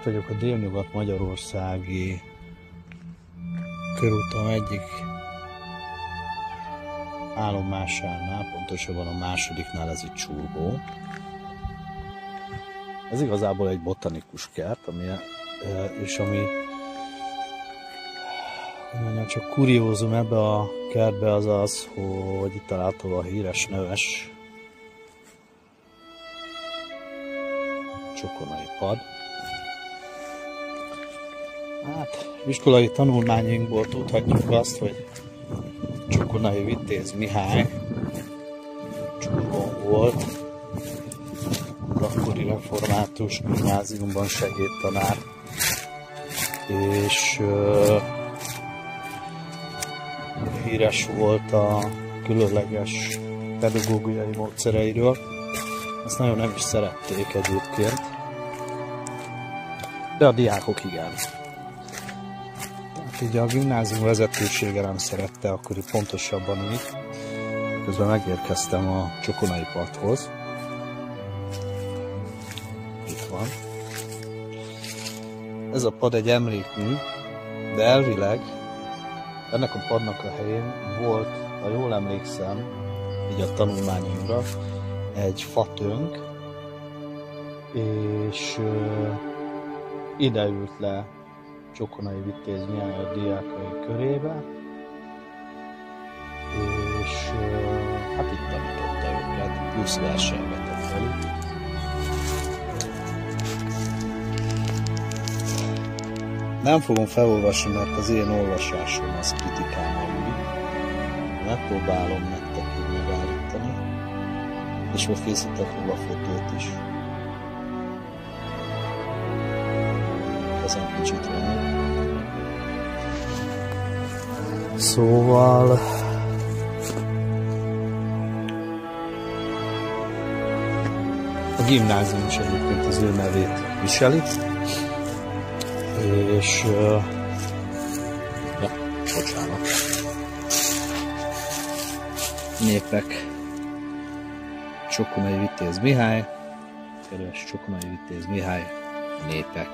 Itt vagyok a délnyugat-magyarországi körúton egyik állomásánál, pontosabban a másodiknál, ez itt Csurgó. Ez igazából egy botanikus kert, ami csak kuriózum ebbe a kertbe az az, hogy itt található a híres neves csokonai pad. Hát, iskolai tanulmányainkból tudhatjuk azt, hogy Csokonai Vitéz Mihály Csurgón volt, az akkori református gimnáziumban segédtanár, és híres volt a különleges pedagógiai módszereiről. Ezt nagyon nem is szerették egyébként, de a diákok igen. Tehát így a gimnázium vezetősége nem szerette, akkor pontosabban így. Közben megérkeztem a Csokonai padhoz. Itt van. Ez a pad egy emlékmű, de elvileg ennek a padnak a helyén volt, ha jól emlékszem, így a tanulmányomra, egy fatönk, és ide ült le Csokonai Vitéz Mihály a diákai körébe, és hát itt tanította őket, plusz versenyvetett velük. Nem fogom felolvasni, mert az én olvasásom az kritikán aluli. Megpróbálom nektek így megállítani, és most készítek róla fotót is. Ezen kicsit van. Szóval a gimnázium is egyébként az ő nevét viseli. És ja, bocsánat. Népek. Csokonai Vitéz Mihály. Kedves Csokonai Vitéz Mihály. Népek.